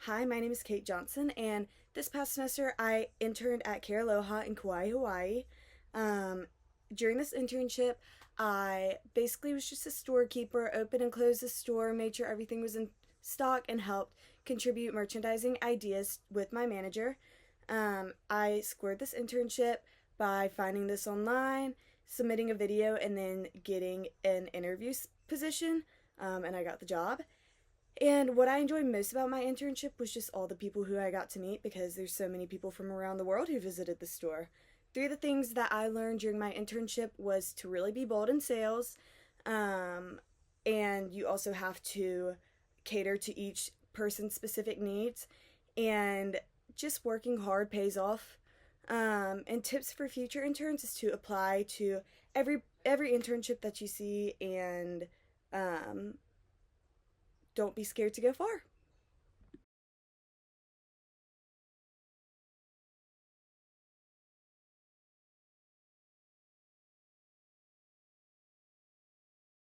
Hi, my name is Kate Johnson, and this past semester I interned at Cariloha in Kauai, Hawaii. Um, During this internship, I basically was just a storekeeper, opened and closed the store, made sure everything was in stock, and helped contribute merchandising ideas with my manager. I scored this internship by finding this online, submitting a video, and then getting an interview position, and I got the job. And what I enjoyed most about my internship was just all the people who I got to meet because there's so many people from around the world who visited the store. Three of the things that I learned during my internship was to really be bold in sales, um, and you also have to cater to each person's specific needs, and just working hard pays off. And tips for future interns is to apply to every internship that you see, and um, don't be scared to go far.